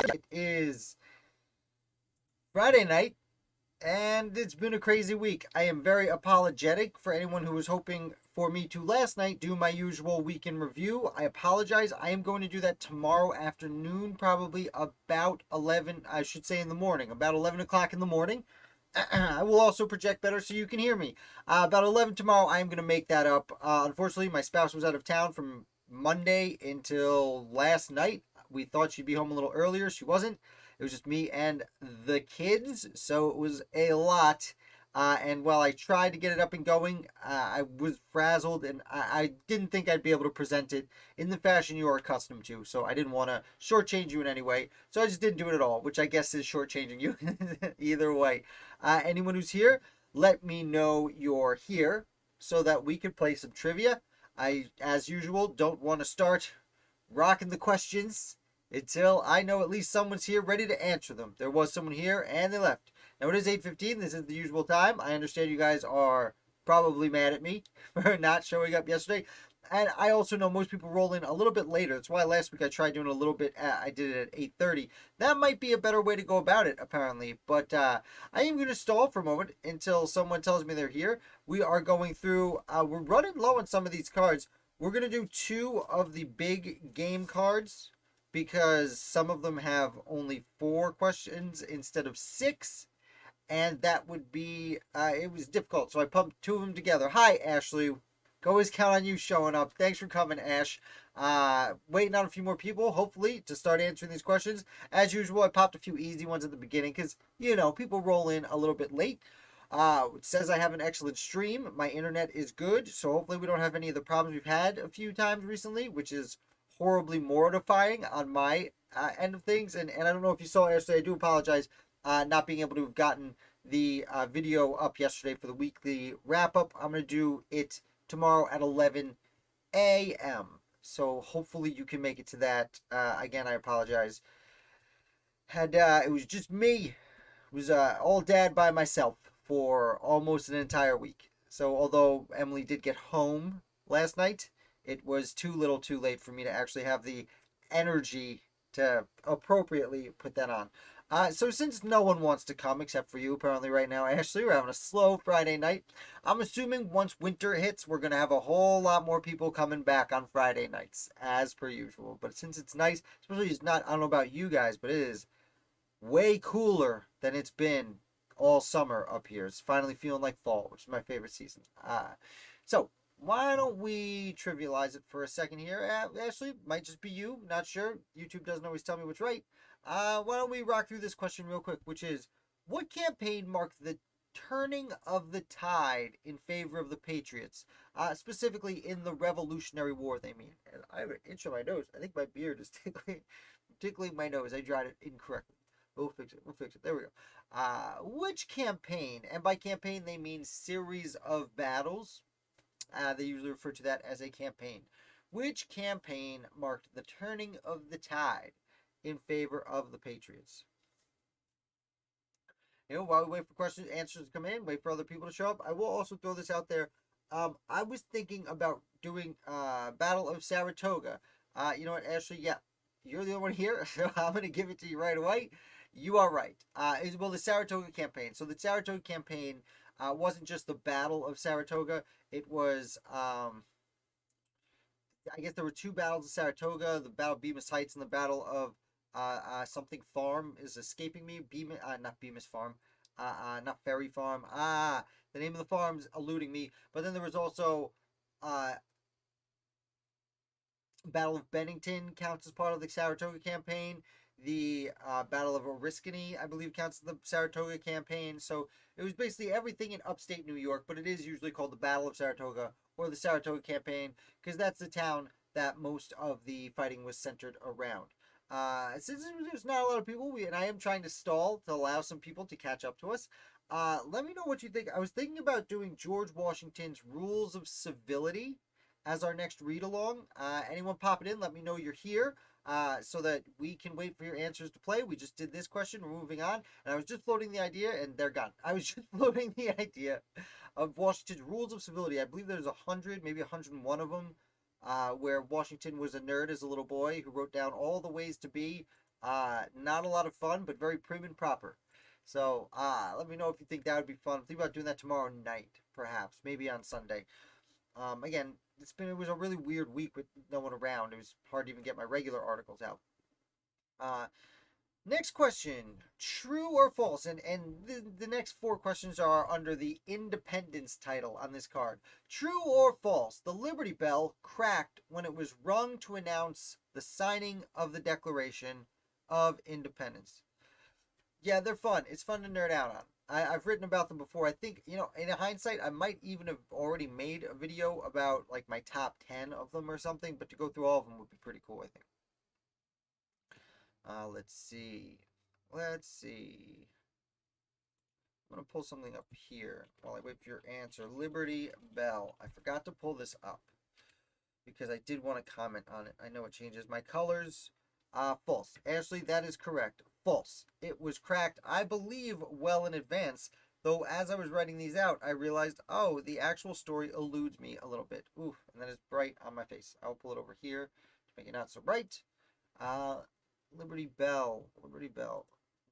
It is Friday night, and it's been a crazy week. I am very apologetic for anyone who was hoping for me to last night do my usual weekend review. I apologize. I am going to do that tomorrow afternoon, probably about 11, I should say in the morning, about 11 o'clock in the morning. I will also project better so you can hear me. About 11 tomorrow, I am going to make that up. Unfortunately, my spouse was out of town from Monday until last night. We thought she'd be home a little earlier. She wasn't. It was just me and the kids, so it was a lot. And while I tried to get it up and going, I was frazzled, and I didn't think I'd be able to present it in the fashion you are accustomed to. So I didn't want to shortchange you in any way. So I just didn't do it at all, which I guess is shortchanging you either way. Anyone who's here, let me know you're here so that we can play some trivia. I, as usual, don't want to start rocking the questions until I know at least someone's here ready to answer them. There was someone here and they left. Now it is 8:15. This is the usual time. I understand you guys are probably mad at me for not showing up yesterday. And I also know most people roll in a little bit later. That's why last week I tried doing a little bit. I did it at 8:30. That might be a better way to go about it, apparently. But I am going to stall for a moment until someone tells me they're here. We are going through. We're running low on some of these cards. We're going to do two of the big game cards because some of them have only 4 questions instead of 6. And that would be, it was difficult. So I pumped 2 of them together. Hi, Ashley. Always count on you showing up. Thanks for coming, Ash. Waiting on a few more people, hopefully, to start answering these questions. As usual, I popped a few easy ones at the beginning because, you know, people roll in a little bit late. It says I have an excellent stream. My internet is good, so hopefully we don't have any of the problems we've had a few times recently, which is horribly mortifying on my end of things. And I don't know if you saw yesterday. I do apologize not being able to have gotten the video up yesterday for the weekly wrap-up. I'm going to do it tomorrow at 11 a.m. So hopefully you can make it to that. Again, I apologize. It was just me. It was all dad by myself for almost an entire week. So although Emily did get home last night, it was too little too late for me to actually have the energy to appropriately put that on. So since no one wants to come except for you apparently right now, Ashley, we're having a slow Friday night. I'm assuming once winter hits, we're going to have a whole lot more people coming back on Friday nights, as per usual. But since it's nice, especially it's not, I don't know about you guys, but it is way cooler than it's been all summer up here. It's finally feeling like fall, which is my favorite season. So why don't we trivialize it for a second here? Ashley, might just be you, not sure. YouTube doesn't always tell me what's right. Why don't we rock through this question real quick, which is, what campaign marked the turning of the tide in favor of the Patriots? Specifically in the Revolutionary War, they mean. And I have an itch on my nose. I think my beard is tickling my nose. I dried it incorrectly. We'll fix it. We'll fix it. There we go. Which campaign, and by campaign they mean series of battles. They usually refer to that as a campaign. Which campaign marked the turning of the tide in favor of the Patriots? You know, while we wait for questions, answers to come in, wait for other people to show up, I will also throw this out there. I was thinking about doing Battle of Saratoga. You know what, Ashley? Yeah, you're the only one here, so I'm going to give it to you right away. You are right. Well, the Saratoga Campaign. So the Saratoga Campaign wasn't just the Battle of Saratoga. It was, I guess there were 2 battles of Saratoga, the Battle of Bemis Heights and the Battle of something farm is escaping me. Not Bemis Farm. Not Ferry Farm. The name of the farm's eluding me. But then there was also Battle of Bennington counts as part of the Saratoga Campaign. The Battle of Oriskany, I believe, counts as the Saratoga Campaign. So it was basically everything in upstate New York, but it is usually called the Battle of Saratoga or the Saratoga Campaign because that's the town that most of the fighting was centered around. Since there's not a lot of people, and I am trying to stall to allow some people to catch up to us, let me know what you think. I was thinking about doing George Washington's Rules of Civility as our next read-along. Anyone pop it in, let me know you're here so that we can wait for your answers to play. We just did this question, we're moving on, and I was just floating the idea, and they're gone. I was just floating the idea of Washington's Rules of Civility. I believe there's 100, maybe 101 of them. Where Washington was a nerd as a little boy who wrote down all the ways to be Not a lot of fun, but very prim and proper. So let me know if you think that would be fun. Think about doing that tomorrow night, perhaps, maybe on Sunday. Again, it was a really weird week with no one around. It was hard to even get my regular articles out. Uh, Next question, true or false? And the next four questions are under the Independence title on this card. True or false? The Liberty Bell cracked when it was rung to announce the signing of the Declaration of Independence. Yeah, they're fun. It's fun to nerd out on. I've written about them before. I think, in hindsight, I might even have already made a video about like my top 10 of them or something, but to go through all of them would be pretty cool, I think. Let's see. Let's see. I'm going to pull something up here while I wait for your answer. Liberty Bell. I forgot to pull this up because I did want to comment on it. I know it changes my colors. False. Ashley, that is correct. False. It was cracked, I believe, well in advance. Though as I was writing these out, I realized, oh, the actual story eludes me a little bit. Ooh, and that is bright on my face. I'll pull it over here to make it not so bright. Liberty Bell. Liberty Bell.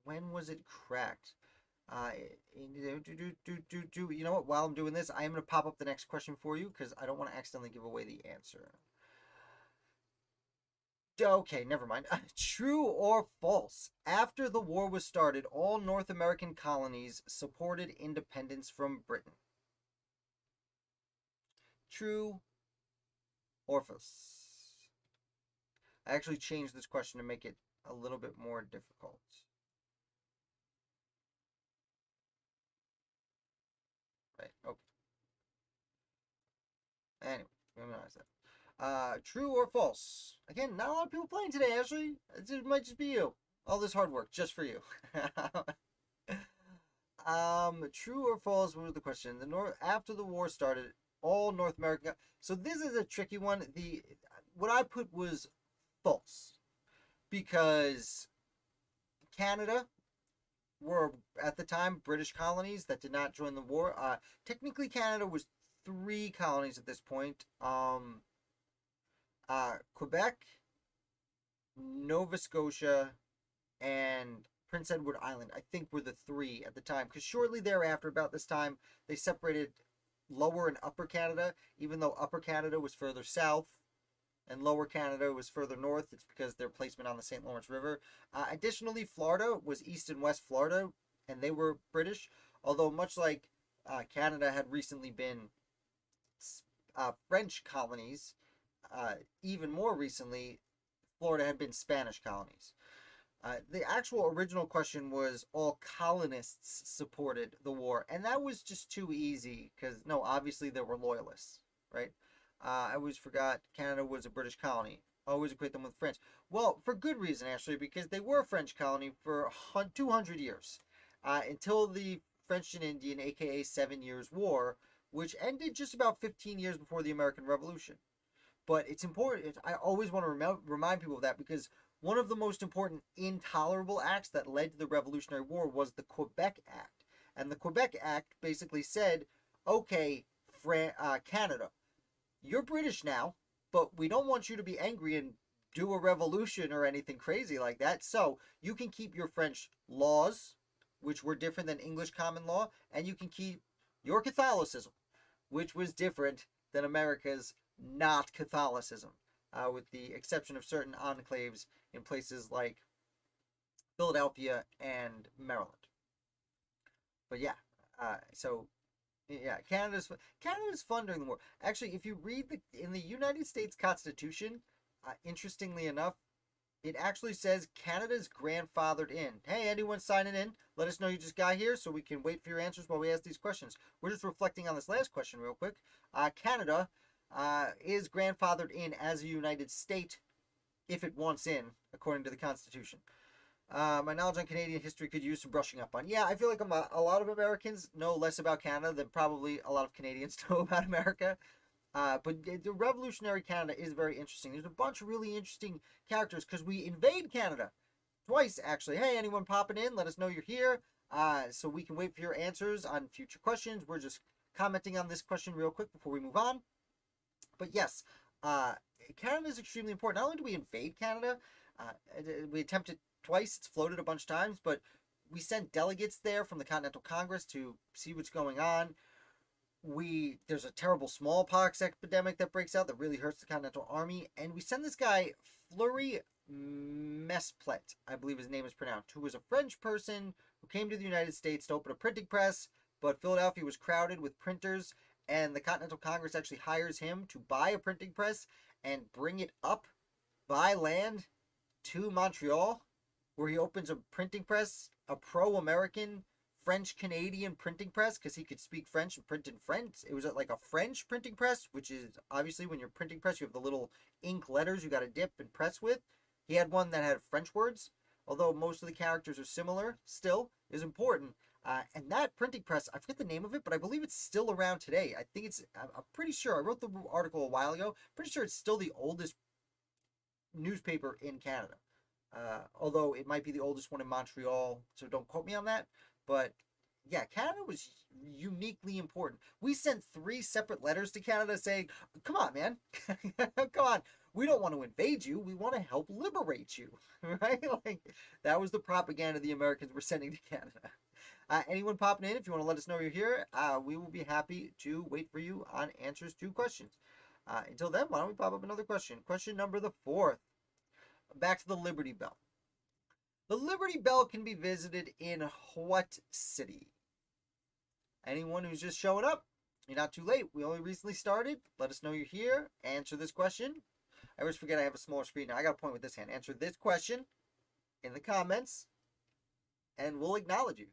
When was it cracked? You know what? While I'm doing this, I am going to pop up the next question for you because I don't want to accidentally give away the answer. Okay, never mind. True or false? After the war was started, all North American colonies supported independence from Britain. True or false? I actually changed this question to make it a little bit more difficult. Right, okay. Anyway, memorize that. True or false? Again, not a lot of people playing today, Ashley. It might just be you. All this hard work just for you. True or false? What was the question? After the war started, all North America. So this is a tricky one. What I put was false because Canada were at the time British colonies that did not join the war. Technically, Canada was 3 colonies at this point. Quebec, Nova Scotia, and Prince Edward Island, I think, were the 3 at the time. Because shortly thereafter, about this time, they separated Lower and Upper Canada, even though Upper Canada was further south and Lower Canada was further north. It's because their placement on the St. Lawrence River. Additionally, Florida was East and West Florida, and they were British. Although much like Canada had recently been French colonies, even more recently, Florida had been Spanish colonies. The actual original question was all colonists supported the war, and that was just too easy because, no, obviously there were loyalists, right? I always forgot Canada was a British colony. I always equate them with France. Well, for good reason, actually, because they were a French colony for 200 years until the French and Indian, aka 7 Years' War, which ended just about 15 years before the American Revolution. But it's important. I always want to remind people of that because one of the most important intolerable acts that led to the Revolutionary War was the Quebec Act. And the Quebec Act basically said, okay, Canada, you're British now, but we don't want you to be angry and do a revolution or anything crazy like that. So you can keep your French laws, which were different than English common law, and you can keep your Catholicism, which was different than America's not Catholicism, with the exception of certain enclaves in places like Philadelphia and Maryland. But yeah, so yeah, Canada's fun during the war. Actually, if you read in the United States Constitution, interestingly enough, it actually says Canada's grandfathered in. Hey, anyone signing in? Let us know you just got here so we can wait for your answers while we ask these questions. We're just reflecting on this last question real quick. Canada is grandfathered in as a United State if it wants in, according to the Constitution. My knowledge on Canadian history could use some brushing up on. Yeah, I feel like a lot of Americans know less about Canada than probably a lot of Canadians know about America. But the Revolutionary Canada is very interesting. There's a bunch of really interesting characters because we invade Canada twice, actually. Hey, anyone popping in? Let us know you're here so we can wait for your answers on future questions. We're just commenting on this question real quick before we move on. But yes, Canada is extremely important. Not only do we invade Canada, we attempted twice. It's floated a bunch of times, but we sent delegates there from the Continental Congress to see what's going on. There's a terrible smallpox epidemic that breaks out that really hurts the Continental Army, and we send this guy Fleury Mesplet, I believe his name is pronounced, who was a French person who came to the United States to open a printing press, but Philadelphia was crowded with printers, and the Continental Congress actually hires him to buy a printing press and bring it up by land to Montreal, where he opens a printing press, a pro-American French-Canadian printing press, because he could speak French and print in French. It was like a French printing press, which is obviously when you're printing press, you have the little ink letters you got to dip and press with. He had one that had French words, although most of the characters are similar, still is important. And that printing press, I forget the name of it, but I believe it's still around today. I'm pretty sure, I wrote the article a while ago, pretty sure it's still the oldest newspaper in Canada. Although it might be the oldest one in Montreal, so don't quote me on that. But yeah, Canada was uniquely important. We sent 3 separate letters to Canada saying, come on, man. Come on. We don't want to invade you. We want to help liberate you. Right? Like, that was the propaganda the Americans were sending to Canada. Anyone popping in, if you want to let us know you're here, we will be happy to wait for you on answers to questions. Until then, why don't we pop up another question? Question number the 4th. Back to the Liberty Bell. The Liberty Bell can be visited in what city? Anyone who's just showing up, you're not too late. We only recently started. Let us know you're here. Answer this question. I always forget I have a smaller screen now. I got to point with this hand. Answer this question in the comments, and we'll acknowledge you.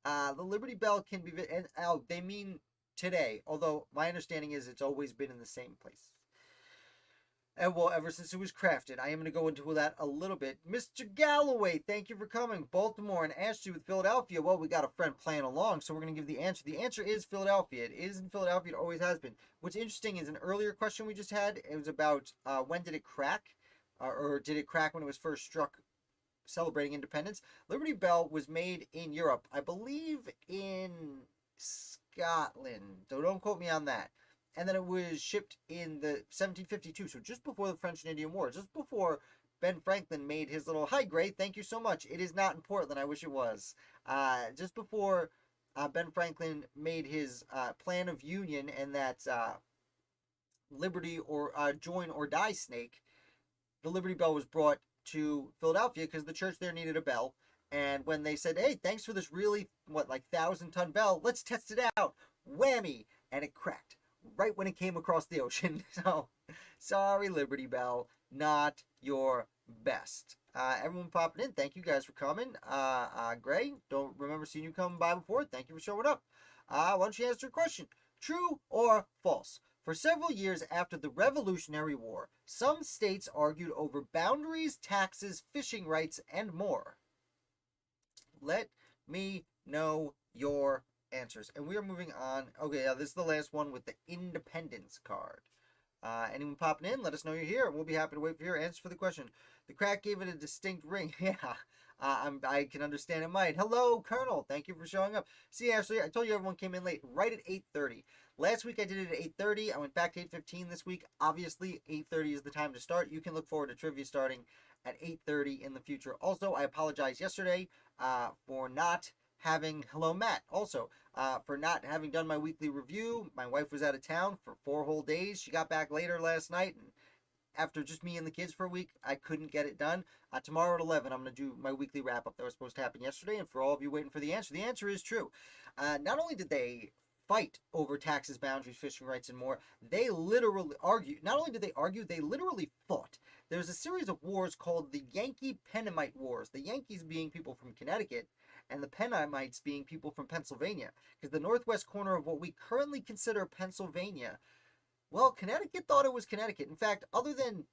The Liberty Bell can be, and they mean today, although my understanding is it's always been in the same place. And well, ever since it was crafted. I am going to go into that a little bit. Mr. Galloway, thank you for coming. Baltimore and Ashley with Philadelphia. Well, we got a friend playing along, so we're going to give the answer. The answer is Philadelphia. It is in Philadelphia. It always has been. What's interesting is an earlier question we just had. It was about when did it crack? Or did it crack when it was first struck celebrating independence? Liberty Bell was made in Europe. I believe in Scotland. So don't quote me on that. And then it was shipped in the 1752, so just before the French and Indian War, just before Ben Franklin made his little, hi Gray, thank you so much. It is not in Portland, I wish it was. Just before Ben Franklin made his plan of union and that liberty or join or die snake, the Liberty Bell was brought to Philadelphia because the church there needed a bell. And when they said, hey, thanks for this really, 1,000-ton bell, let's test it out. Whammy! And it cracked right when it came across the ocean. So, sorry, Liberty Bell, not your best. Everyone popping in, thank you guys for coming. Gray, don't remember seeing you come by before. Thank you for showing up. Why don't you answer your question? True or false? For several years after the Revolutionary War, some states argued over boundaries, taxes, fishing rights, and more. Let me know your answers. And we are moving on. Okay, this is the last one with the independence card. Anyone popping in, let us know you're here. We'll be happy to wait for your answer for the question. The crack gave it a distinct ring. Yeah, I can understand it might. Hello, Colonel. Thank you for showing up. See, Ashley, I told you everyone came in late, right at 8:30. Last week I did it at 8:30. I went back to 8:15 this week. Obviously, 8:30 is the time to start. You can look forward to trivia starting at 8:30 in the future. Also, I apologize yesterday for not having, hello Matt, also, for not having done my weekly review. My wife was out of town for 4 whole days. She got back later last night, and after just me and the kids for a week, I couldn't get it done. Tomorrow at 11, I'm going to do my weekly wrap-up that was supposed to happen yesterday, and for all of you waiting for the answer is true. Not only did they fight over taxes, boundaries, fishing rights, and more, they literally argued. Not only did they argue, they literally fought. There's a series of wars called the Yankee Pennamite Wars, the Yankees being people from Connecticut, and the Pennamites being people from Pennsylvania, because the northwest corner of what we currently consider Pennsylvania, well, Connecticut thought it was Connecticut. In fact, other than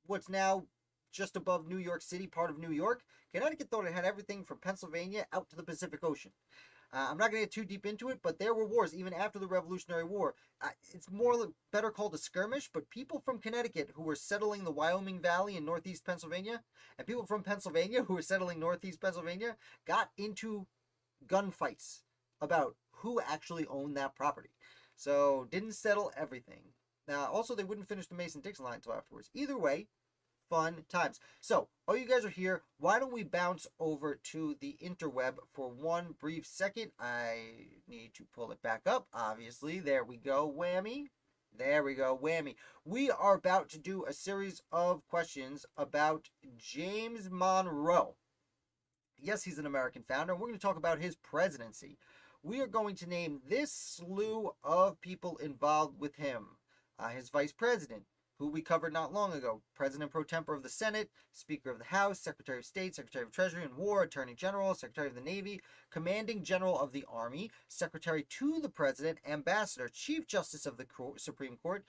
what's now just above New York City, part of New York, Connecticut thought it had everything from Pennsylvania out to the Pacific Ocean. I'm not going to get too deep into it, but there were wars even after the Revolutionary War. It's better called a skirmish, but people from Connecticut who were settling the Wyoming Valley in northeast Pennsylvania, and people from Pennsylvania who were settling northeast Pennsylvania, got into gunfights about who actually owned that property. So, didn't settle everything. Now, also, they wouldn't finish the Mason-Dixon line until afterwards. Either way, fun times. So, all you guys are here. Why don't we bounce over to the interweb for one brief second? I need to pull it back up, obviously. There we go. Whammy. There we go. Whammy. We are about to do a series of questions about James Monroe. Yes, he's an American founder, and we're going to talk about his presidency. We are going to name this slew of people involved with him. His vice president, who we covered not long ago, President pro tempore of the Senate, Speaker of the House, Secretary of State, Secretary of Treasury and War, Attorney General, Secretary of the Navy, Commanding General of the Army, Secretary to the President, Ambassador, Chief Justice of the Supreme Court,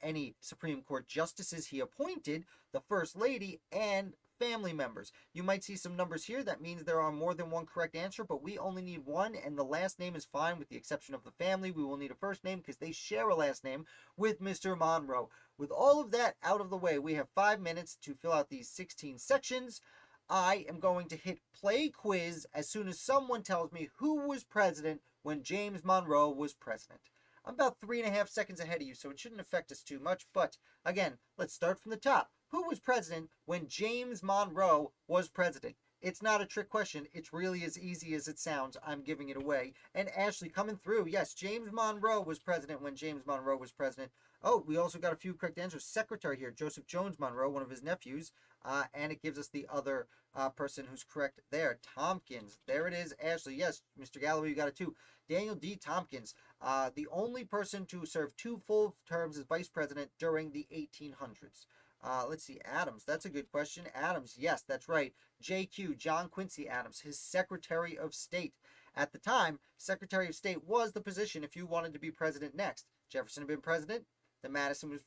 any Supreme Court justices he appointed, the First Lady, and family members. You might see some numbers here. That means there are more than one correct answer, but we only need one, and the last name is fine with the exception of the family. We will need a first name because they share a last name with Mr. Monroe. With all of that out of the way, we have 5 minutes to fill out these 16 sections. I am going to hit play quiz as soon as someone tells me who was president when James Monroe was president. I'm about 3.5 seconds ahead of you, so it shouldn't affect us too much. But again, let's start from the top. Who was president when James Monroe was president? It's not a trick question. It's really as easy as it sounds. I'm giving it away. And Ashley coming through. Yes, James Monroe was president when James Monroe was president. Oh, we also got a few correct answers. Secretary here, Joseph Jones Monroe, one of his nephews. And it gives us the other person who's correct there. Tompkins. There it is, Ashley. Yes, Mr. Galloway, you got it too. Daniel D. Tompkins, the only person to serve 2 full terms as vice president during the 1800s. Let's see, Adams. That's a good question. Adams, yes, that's right. JQ, John Quincy Adams, his Secretary of State. At the time, Secretary of State was the position if you wanted to be president next. Jefferson had been president, then Madison was,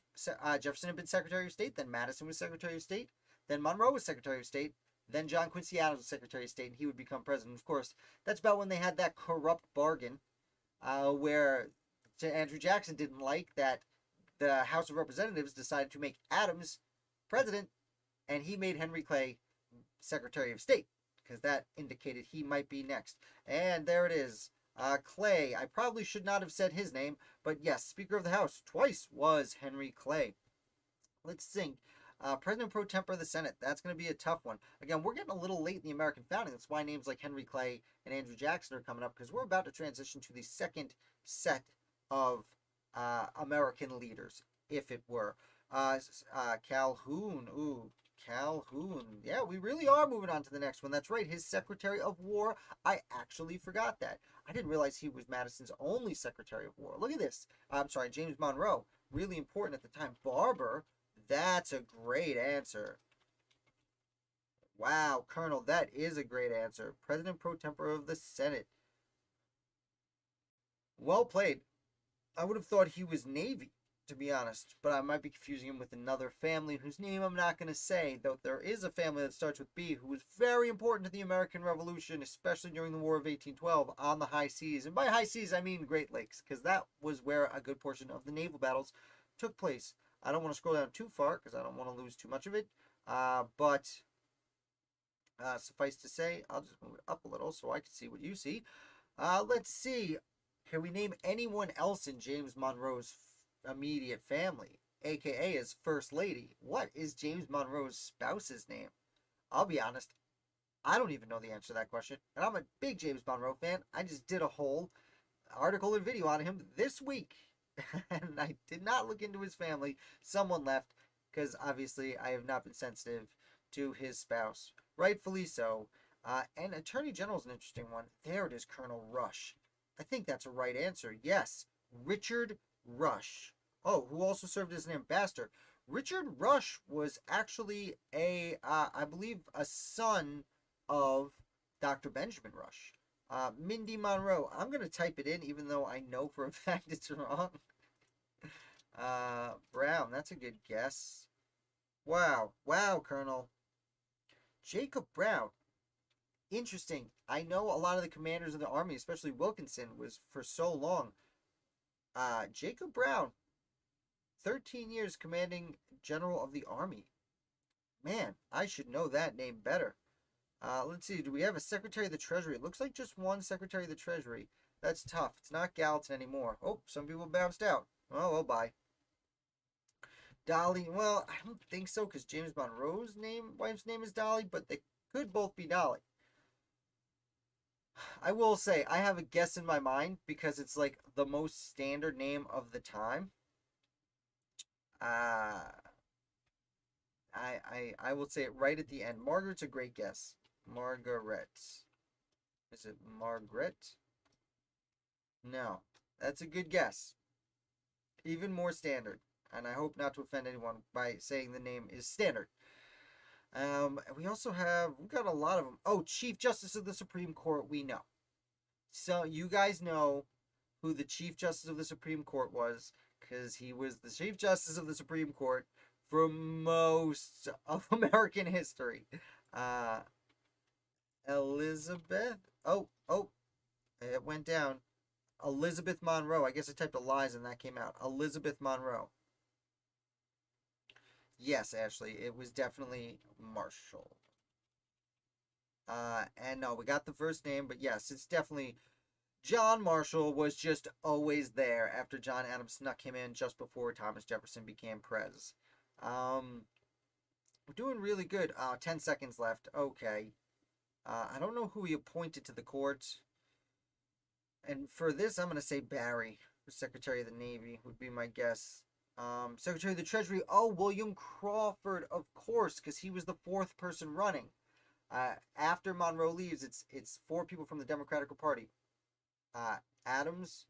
Jefferson had been Secretary of State, then Madison was Secretary of State, then Monroe was Secretary of State, then John Quincy Adams was Secretary of State, and he would become president. Of course, that's about when they had that corrupt bargain where Andrew Jackson didn't like that the House of Representatives decided to make Adams president, and he made Henry Clay Secretary of State, because that indicated he might be next. And there it is. Clay. I probably should not have said his name, but yes, Speaker of the House twice was Henry Clay. Let's think. President pro tempore of the Senate. That's going to be a tough one. Again, we're getting a little late in the American founding. That's why names like Henry Clay and Andrew Jackson are coming up, because we're about to transition to the second set of American leaders, if it were. Calhoun. Ooh, Calhoun. Yeah, we really are moving on to the next one. That's right, his Secretary of War. I actually forgot that. I didn't realize he was Madison's only Secretary of War. Look at this. I'm sorry, James Monroe. Really important at the time. Barber. That's a great answer. Wow, Colonel, that is a great answer. President pro tempore of the Senate. Well played. I would have thought he was Navy, to be honest, but I might be confusing him with another family whose name I'm not going to say, though there is a family that starts with B who was very important to the American Revolution, especially during the War of 1812 on the high seas. And by high seas, I mean Great Lakes, because that was where a good portion of the naval battles took place. I don't want to scroll down too far because I don't want to lose too much of it, but suffice to say, I'll just move it up a little so I can see what you see. Let's see. Can we name anyone else in James Monroe's immediate family, aka his First Lady? What is James Monroe's spouse's name? I'll be honest, I don't even know the answer to that question, and I'm a big James Monroe fan. I just did a whole article and video on him this week, and I did not look into his family. Someone left, because obviously I have not been sensitive to his spouse, rightfully so. And Attorney General is an interesting one. There it is, Colonel Rush. I think that's a right answer. Yes, Richard Rush. Oh, who also served as an ambassador. Richard Rush was actually I believe, a son of Dr. Benjamin Rush. Mindy Monroe. I'm going to type it in, even though I know for a fact it's wrong. Brown. That's a good guess. Wow. Wow, Colonel. Jacob Brown. Interesting. I know a lot of the commanders of the Army, especially Wilkinson, was for so long. Jacob Brown, 13 years commanding general of the Army. Man, I should know that name better. Let's see. Do we have a Secretary of the Treasury? It looks like just one Secretary of the Treasury. That's tough. It's not Gallatin anymore. Oh, some people bounced out. Oh, well, bye. Dolly, well, I don't think so because James Monroe's wife's name is Dolly, but they could both be Dolly. I will say I have a guess in my mind because it's like the most standard name of the time. Uh I will say it right at the end. Margaret's a great guess. Margaret. Is it Margaret? No. That's a good guess. Even more standard. And I hope not to offend anyone by saying the name is standard. We also we've got a lot of them. Oh, Chief Justice of the Supreme Court, we know. So you guys know who the Chief Justice of the Supreme Court was, because he was the Chief Justice of the Supreme Court for most of American history. Elizabeth. Oh, it went down. Elizabeth Monroe. I guess I typed a lies and that came out. Elizabeth Monroe. Yes, Ashley, it was definitely Marshall. And no, we got the first name, but yes, it's definitely John Marshall was just always there after John Adams snuck him in just before Thomas Jefferson became Prez. We're doing really good. 10 seconds left. Okay. I don't know who he appointed to the court. And for this, I'm going to say Barry, for Secretary of the Navy, would be my guess. Secretary of the Treasury, William Crawford, of course, because he was the fourth person running. After Monroe leaves, it's four people from the Democratic Party. Adams,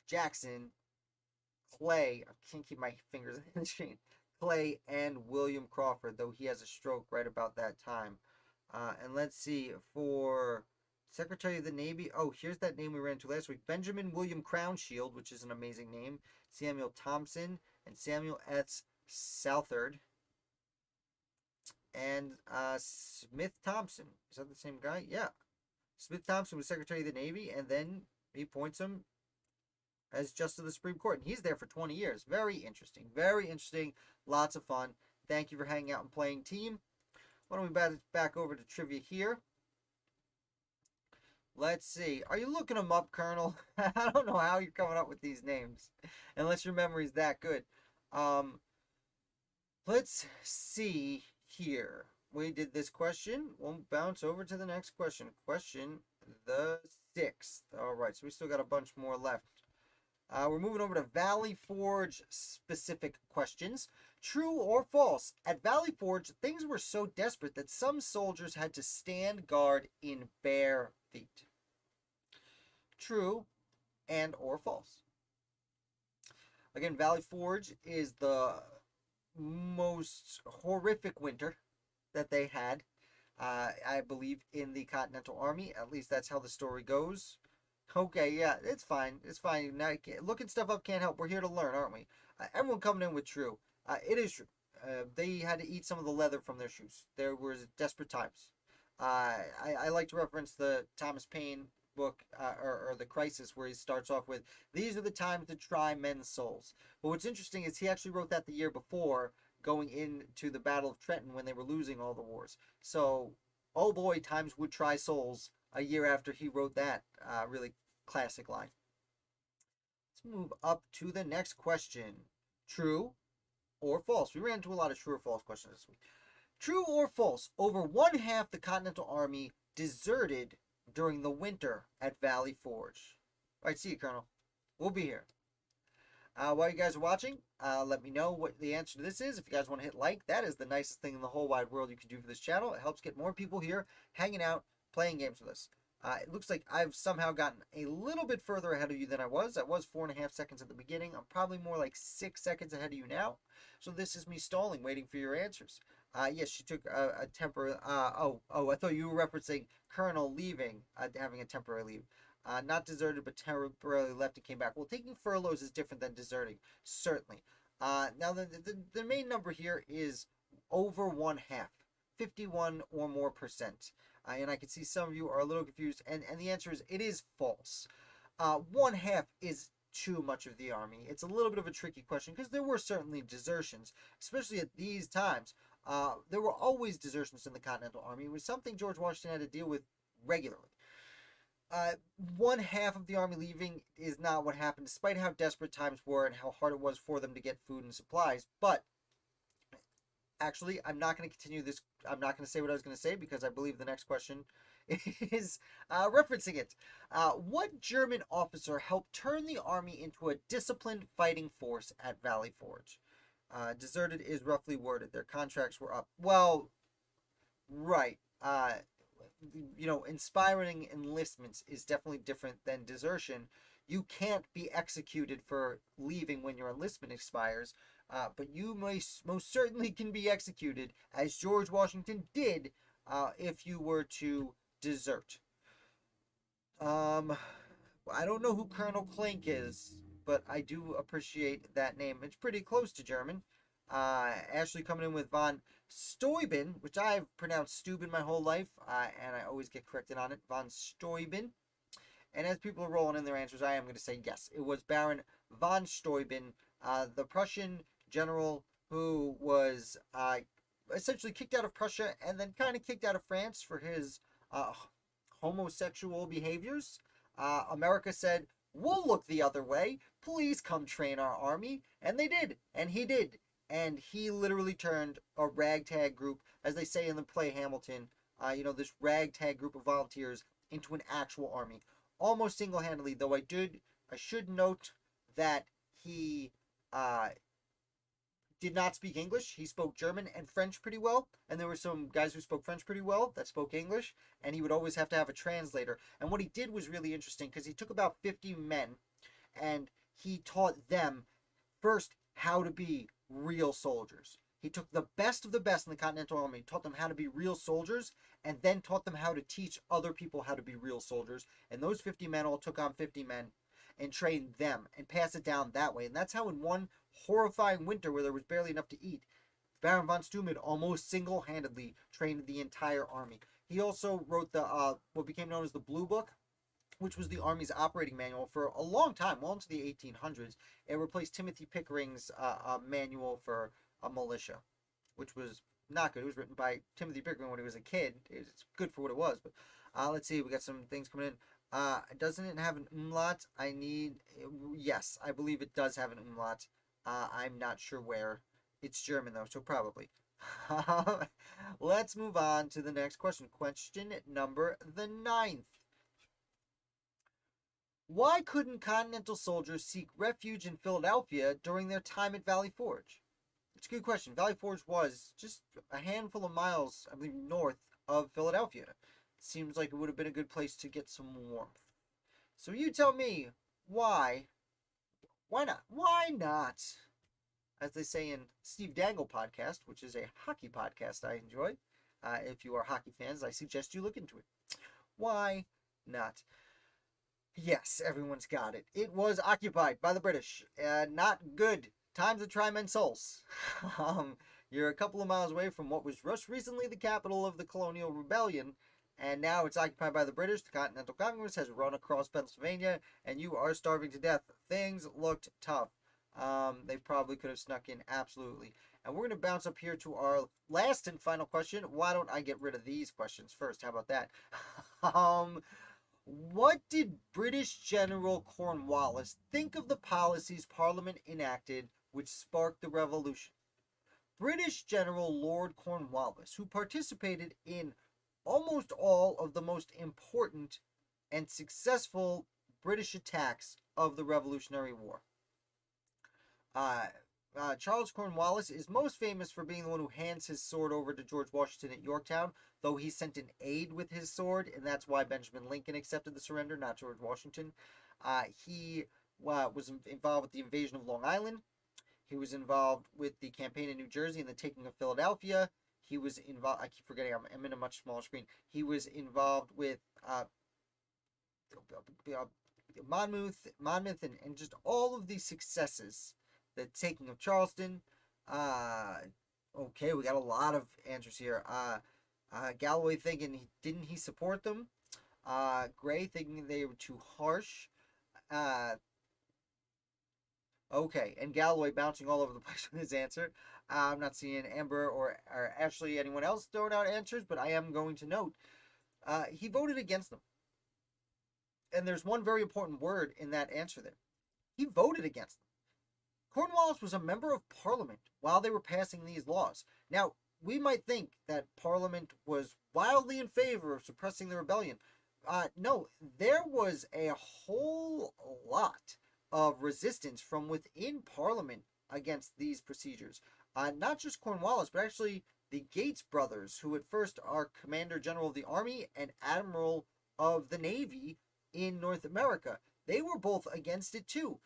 Jackson, Clay, I can't keep my fingers in the screen, Clay, and William Crawford, though he has a stroke right about that time. And let's see, for Secretary of the Navy, here's that name we ran into last week, Benjamin William Crownshield, which is an amazing name, Samuel Thompson, and Samuel S. Southard, and Smith Thompson. Is that the same guy? Yeah. Smith Thompson was Secretary of the Navy, and then he appoints him as Justice of the Supreme Court, and he's there for 20 years. Very interesting. Very interesting. Lots of fun. Thank you for hanging out and playing team. Why don't we back over to trivia here? Let's see. Are you looking them up, Colonel? I don't know how you're coming up with these names, unless your memory's that good. Let's see here. We did this question. We'll bounce over to the next question. Question the 6th. All right, so we still got a bunch more left. We're moving over to Valley Forge specific questions. True or false? At Valley Forge, things were so desperate that some soldiers had to stand guard in bare feet. True and or false? Again, Valley Forge is the most horrific winter that they had, I believe, in the Continental Army. At least that's how the story goes. Okay, yeah, it's fine. It's fine. Now, looking stuff up can't help. We're here to learn, aren't we? Everyone coming in with true. It is true. They had to eat some of the leather from their shoes. There was desperate times. I like to reference the Thomas Paine book, or The Crisis, where he starts off with, these are the times to try men's souls. But what's interesting is he actually wrote that the year before, going into the Battle of Trenton when they were losing all the wars. So, oh boy, times would try souls a year after he wrote that really classic line. Let's move up to the next question. True or false? We ran into a lot of true or false questions this week. True or false? Over one half the Continental Army deserted during the winter at Valley Forge. All right, see you, Colonel. We'll be here. While you guys are watching, let me know what the answer to this is. If you guys want to hit like, that is the nicest thing in the whole wide world you can do for this channel. It helps get more people here hanging out, playing games with us. It looks like I've somehow gotten a little bit further ahead of you than I was. I was 4.5 seconds at the beginning. I'm probably more like 6 seconds ahead of you now. So this is me stalling, waiting for your answers. Yes, she took a temporary... I thought you were referencing Colonel leaving, having a temporary leave. Not deserted, but temporarily left and came back. Well, taking furloughs is different than deserting, certainly. Now, the main number here is over one half, 51 or more percent. And I can see some of you are a little confused, and the answer is it is false. One half is too much of the army. It's a little bit of a tricky question because there were certainly desertions, especially at these times. There were always desertions in the Continental Army. It was something George Washington had to deal with regularly. Uh, One half of the army leaving is not what happened, despite how desperate times were and how hard it was for them to get food and supplies. But actually, I'm not going to continue this. I'm not going to say what I was going to say because I believe the next question is referencing it. What German officer helped turn the army into a disciplined fighting force at Valley Forge? Deserted is roughly worded. Their contracts were up. Well, right. Inspiring enlistments is definitely different than desertion. You can't be executed for leaving when your enlistment expires, but you most certainly can be executed, as George Washington did, if you were to desert. Um, I don't know who Colonel Klink is, but I do appreciate that name. It's pretty close to German. Ashley coming in with von Steuben, which I've pronounced Steuben my whole life, and I always get corrected on it. Von Steuben. And as people are rolling in their answers, I am going to say yes. It was Baron von Steuben, the Prussian general who was essentially kicked out of Prussia and then kind of kicked out of France for his homosexual behaviors. America said, "We'll look the other way. Please come train our army." And they did. And he did. And he literally turned a ragtag group, as they say in the play Hamilton, this ragtag group of volunteers into an actual army. Almost single-handedly, though I should note that he did not speak English. He spoke German and French pretty well, and there were some guys who spoke French pretty well that spoke English, and he would always have to have a translator. And what he did was really interesting because he took about 50 men and he taught them first how to be real soldiers. He took the best of the best in the Continental Army, taught them how to be real soldiers, and then taught them how to teach other people how to be real soldiers. And those 50 men all took on 50 men and trained them and passed it down that way. And that's how in one horrifying winter where there was barely enough to eat, Baron von Steuben almost single-handedly trained the entire army. He also wrote the what became known as the Blue Book, which was the Army's operating manual for a long time, well into the 1800s. It replaced Timothy Pickering's manual for a militia, which was not good. It was written by Timothy Pickering when he was a kid. It's good for what it was, but let's see. We got some things coming in. Doesn't it have an umlaut? Yes, I believe it does have an umlaut. I'm not sure where. It's German though, so probably. Let's move on to the next question. Question number the 9th. Why couldn't Continental soldiers seek refuge in Philadelphia during their time at Valley Forge? It's a good question. Valley Forge was just a handful of miles, I believe, north of Philadelphia. Seems like it would have been a good place to get some warmth. So you tell me, why? Why not? Why not? As they say in Steve Dangle podcast, which is a hockey podcast I enjoy. If you are hockey fans, I suggest you look into it. Why not? Yes, everyone's got it. It was occupied by the British. Not good. Time to try men's souls. You're a couple of miles away from what was just recently the capital of the colonial rebellion, and now it's occupied by the British. The Continental Congress has run across Pennsylvania, and you are starving to death. Things looked tough. They probably could have snuck in, absolutely. And we're going to bounce up here to our last and final question. Why don't I get rid of these questions first? How about that? What did British General Cornwallis think of the policies Parliament enacted which sparked the revolution? British General Lord Cornwallis, who participated in almost all of the most important and successful British attacks of the Revolutionary War. Charles Cornwallis is most famous for being the one who hands his sword over to George Washington at Yorktown, though he sent an aide with his sword, and that's why Benjamin Lincoln accepted the surrender, not George Washington. He was involved with the invasion of Long Island. He was involved with the campaign in New Jersey and the taking of Philadelphia. He was involved, I keep forgetting, I'm in a much smaller screen. He was involved with Monmouth, and just all of these successes. The taking of Charleston. Okay, we got a lot of answers here. Galloway thinking, didn't he support them? Gray thinking they were too harsh. Okay, and Galloway bouncing all over the place with his answer. I'm not seeing Amber or Ashley, anyone else throwing out answers, but I am going to note he voted against them. And there's one very important word in that answer there. He voted against them. Cornwallis was a member of Parliament while they were passing these laws. Now, we might think that Parliament was wildly in favor of suppressing the rebellion. No, there was a whole lot of resistance from within Parliament against these procedures. Not just Cornwallis, but actually the Gates brothers, who at first are Commander General of the Army and Admiral of the Navy in North America. They were both against it too.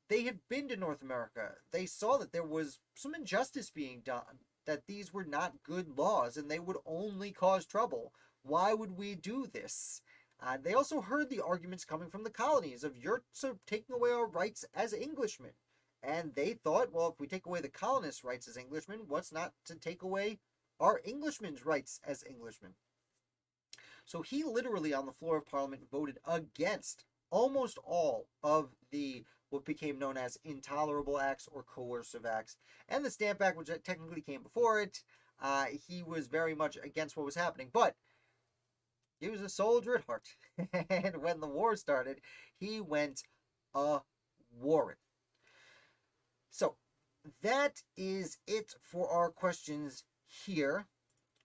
They had been to North America. They saw that there was some injustice being done, that these were not good laws and they would only cause trouble. Why would we do this? They also heard the arguments coming from the colonies of you're taking away our rights as Englishmen. And they thought, well, if we take away the colonists' rights as Englishmen, what's not to take away our Englishmen's rights as Englishmen? So he literally on the floor of Parliament voted against almost all of the what became known as intolerable acts or coercive acts. And the Stamp Act, which technically came before it, he was very much against what was happening. But he was a soldier at heart. And when the war started, he went a-warring. So that is it for our questions here.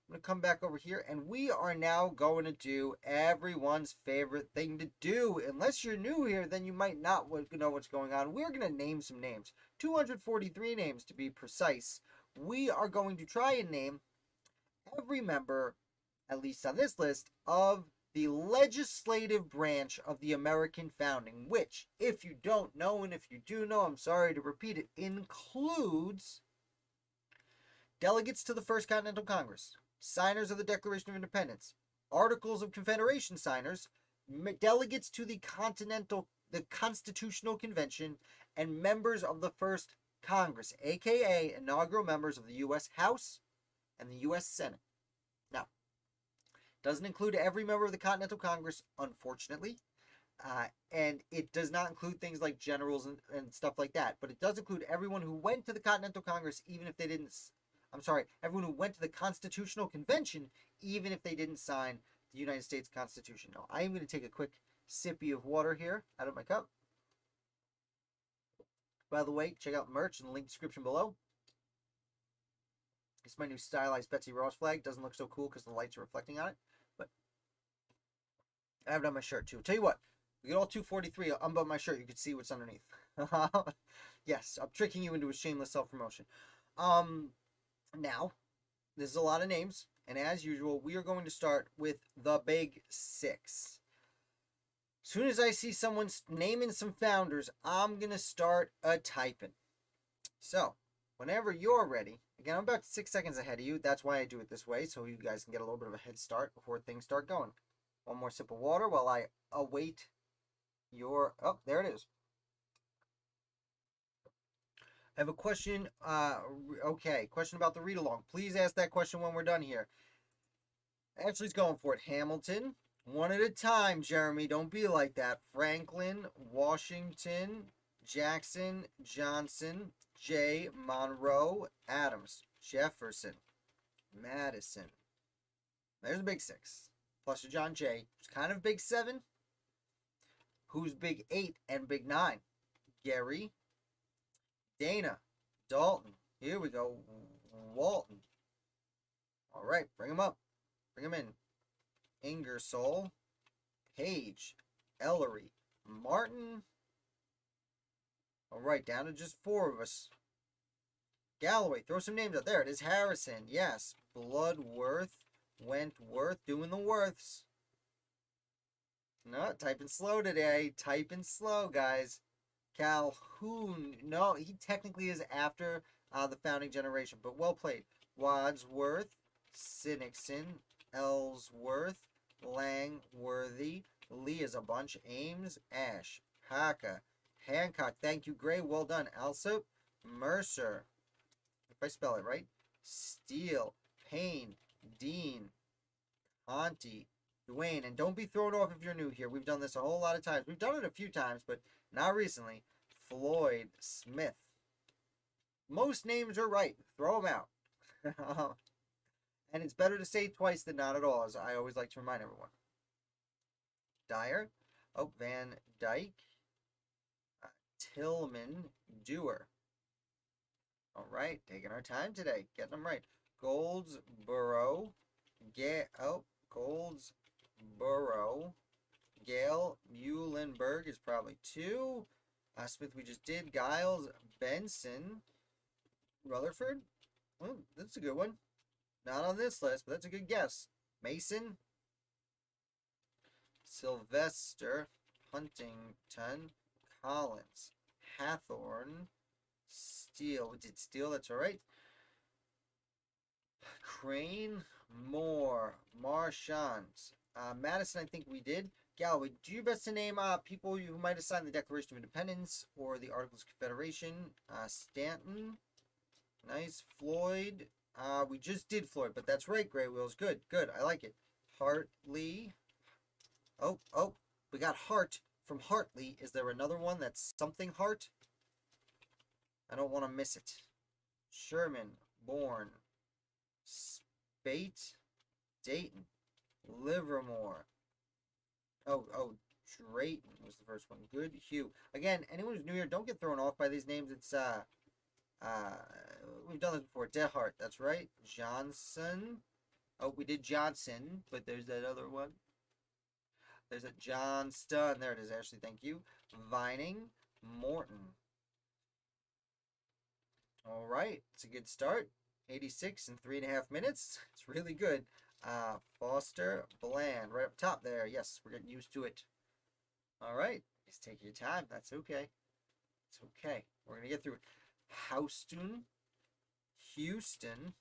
I'm going to come back over here, and we are now going to do everyone's favorite thing to do. Unless you're new here, then you might not know what's going on. We're going to name some names. 243 names to be precise. We are going to try and name every member, at least on this list, of the legislative branch of the American founding, which, if you don't know, and if you do know, I'm sorry to repeat it, includes delegates to the First Continental Congress, signers of the Declaration of Independence, Articles of Confederation signers, delegates to the Constitutional Convention, and members of the First Congress, aka inaugural members of the U.S. House and the U.S. Senate. Now, doesn't include every member of the Continental Congress, unfortunately, and it does not include things like generals and stuff like that, but it does include everyone who went to the Continental Congress, even if they didn't. Everyone who went to the Constitutional Convention, even if they didn't sign the United States Constitution. Now, I am going to take a quick sippy of water here out of my cup. By the way, check out merch in the link description below. It's my new stylized Betsy Ross flag. Doesn't look so cool because the lights are reflecting on it, but I have it on my shirt too. Tell you what, we get all 243. I'll unbutton my shirt. You can see what's underneath. Yes, I'm tricking you into a shameless self-promotion. Now, this is a lot of names, and as usual, we are going to start with the big six. As soon as I see someone naming some founders, I'm going to start typing. So, whenever you're ready, again, I'm about 6 seconds ahead of you. That's why I do it this way, so you guys can get a little bit of a head start before things start going. One more sip of water while I await your... Oh, there it is. I have a question. Okay, question about the read-along. Please ask that question when we're done here. Ashley's going for it. Hamilton. One at a time, Jeremy. Don't be like that. Franklin, Washington, Jackson, Johnson, Jay, Monroe, Adams, Jefferson, Madison. There's a big six. Plus your John Jay. Who's kind of big seven. Who's big 8 and big 9? Gary, Dana, Dalton. Here we go. Walton. All right, bring him up. Bring him in. Ingersoll, Page, Ellery, Martin. All right, down to just 4 of us. Galloway, throw some names out. There it is. Harrison, yes. Bloodworth, Wentworth, doing the worths. No, typing slow today. Typing slow, guys. Calhoun, no, he technically is after the founding generation, but well played. Wadsworth, Sinnickson, Ellsworth, Langworthy, Lee is a bunch, Ames, Ash, Haka, Hancock, thank you, Gray, well done. Alsop, Mercer, if I spell it right, Steele, Payne, Dean, Conti, Duane, and don't be thrown off if you're new here. We've done this a whole lot of times. We've done it a few times, but not recently. Floyd, Smith. Most names are right. Throw them out. And it's better to say twice than not at all, as I always like to remind everyone. Dyer, Oh, Van Dyke. Tillman, Dewar. All right, taking our time today, getting them right. Goldsboro, Goldsboro. Gale Muhlenberg is probably 2. Smith we just did. Giles, Benson, Rutherford. Well, that's a good one. Not on this list, but that's a good guess. Mason, Sylvester, Huntington, Collins, Hathorne, Steele. We did Steele, that's all right. Crane, Moore, Marchand, Madison, I think we did. Galloway, do you best to name people who might have signed the Declaration of Independence or the Articles of Confederation? Stanton, nice. Floyd, we just did Floyd, but that's right, Gray Wheels. Good, good, I like it. Hartley, oh, we got Hart from Hartley. Is there another one that's something Hart? I don't want to miss it. Sherman, Bourne, Spate, Dayton, Livermore. Oh, Drayton was the first one. Good. Hugh. Again, anyone who's new here, don't get thrown off by these names. It's we've done this before. Dehart, that's right. Johnson. Oh, we did Johnson, but there's that other one. There's a Johnston. There it is, Ashley. Thank you. Vining, Morton. All right, it's a good start. 86 in 3.5 minutes. It's really good. Foster, Bland, right up top there. Yes, we're getting used to it. All right, just take your time. That's okay. It's okay. We're gonna get through it. Houston, Houston.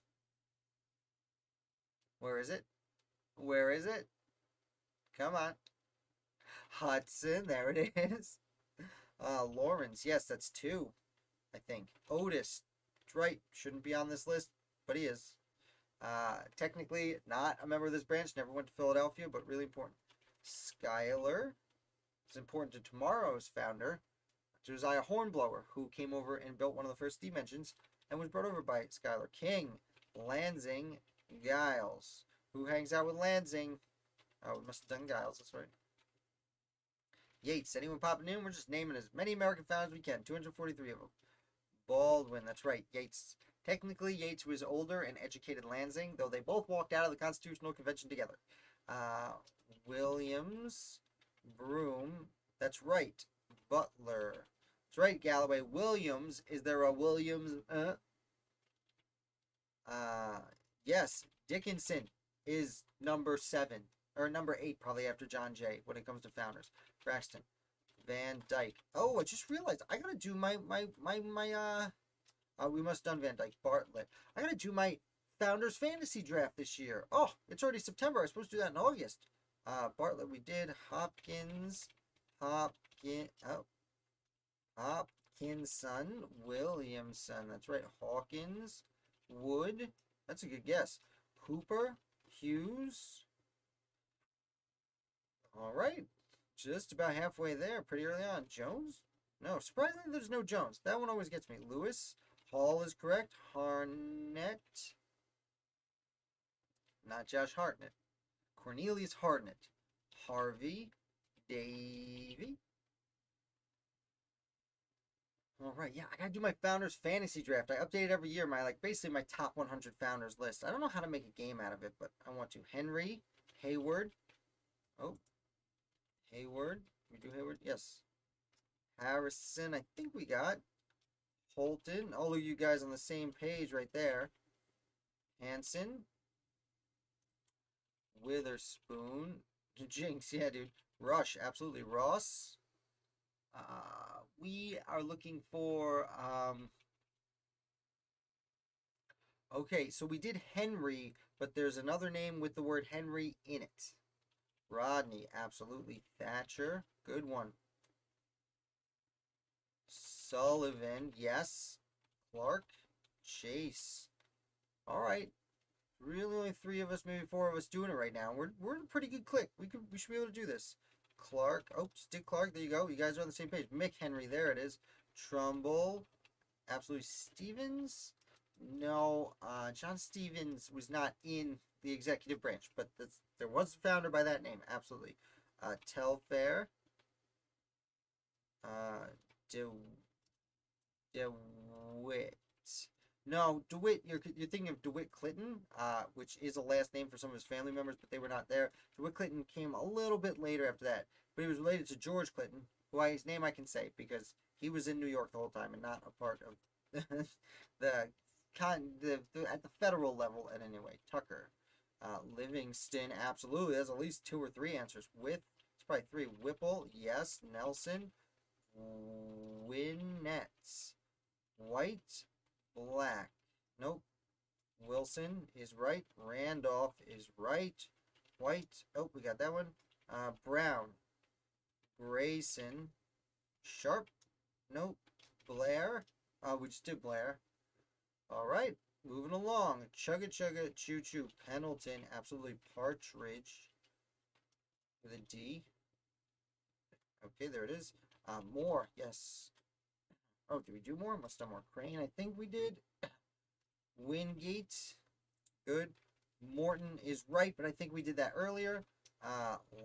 Where is it? Where is it? Come on. Hudson, there it is. Lawrence, yes, that's 2, I think. Otis, that's right. Shouldn't be on this list, but he is. Technically not a member of this branch, never went to Philadelphia, but really important. Schuyler is important to tomorrow's founder, Josiah Hornblower, who came over and built one of the first steam engines and was brought over by Schuyler. King, Lansing, Giles. Who hangs out with Lansing? Oh, we must have done Giles, that's right. Yates, anyone popping in? We're just naming as many American founders as we can. 243 of them. Baldwin, that's right. Yates. Technically, Yates was older and educated Lansing, though they both walked out of the Constitutional Convention together. Williams, Broome, that's right. Butler, that's right. Galloway, Williams. Is there a Williams? Yes. Dickinson is number 7 or number 8, probably after John Jay when it comes to founders. Braxton, Van Dyke. Oh, I just realized I gotta do my we must have done Van Dyke. Bartlett. I gotta do my Founders Fantasy Draft this year. Oh, it's already September. I was supposed to do that in August. Bartlett, we did. Hopkinson, Williamson. That's right. Hawkins, Wood. That's a good guess. Hooper, Hughes. All right. Just about halfway there. Pretty early on. Jones? No, surprisingly, there's no Jones. That one always gets me. Lewis. Hall is correct. Harnett. Not Josh Hartnett. Cornelius Hartnett. Harvey. Davy. All right, yeah, I gotta do my Founders Fantasy Draft. I update it every year. Basically my top 100 Founders list. I don't know how to make a game out of it, but I want to. Henry. Hayward. Oh. Hayward. We do Hayward? Yes. Harrison, I think we got. Holton. All of you guys on the same page right there. Hanson. Witherspoon. Jinx, yeah, dude. Rush, absolutely. Ross. We are looking for, okay, so we did Henry, but there's another name with the word Henry in it. Rodney, absolutely. Thatcher, good one. Sullivan, yes. Clark, Chase. All right. Really only 3 of us, maybe 4 of us doing it right now. We're in a pretty good click. We should be able to do this. Clark. Oh, Stick Clark. There you go. You guys are on the same page. Mick Henry. There it is. Trumbull. Absolutely. Stevens. No. John Stevens was not in the executive branch, but there was a founder by that name. Absolutely. Telfair. De DeWitt. No, DeWitt. You're thinking of DeWitt Clinton, which is a last name for some of his family members, but they were not there. DeWitt Clinton came a little bit later after that, but he was related to George Clinton, his name I can say because he was in New York the whole time and not a part of the at the federal level. And anyway, Tucker, Livingston, absolutely. There's at least 2 or 3 answers. It's probably 3. Whipple, yes. Nelson, Winnets. White, black. Nope. Wilson is right. Randolph is right. White. Oh, we got that one. Brown. Grayson. Sharp. Nope. Blair. We just did Blair. All right. Moving along. Chugga chugga choo choo. Pendleton. Absolutely. Partridge. With a D. Okay, there it is. Moore. Yes. Oh, did we do more? Must have done more. Crane, I think we did. Wingate. Good. Morton is right, but I think we did that earlier.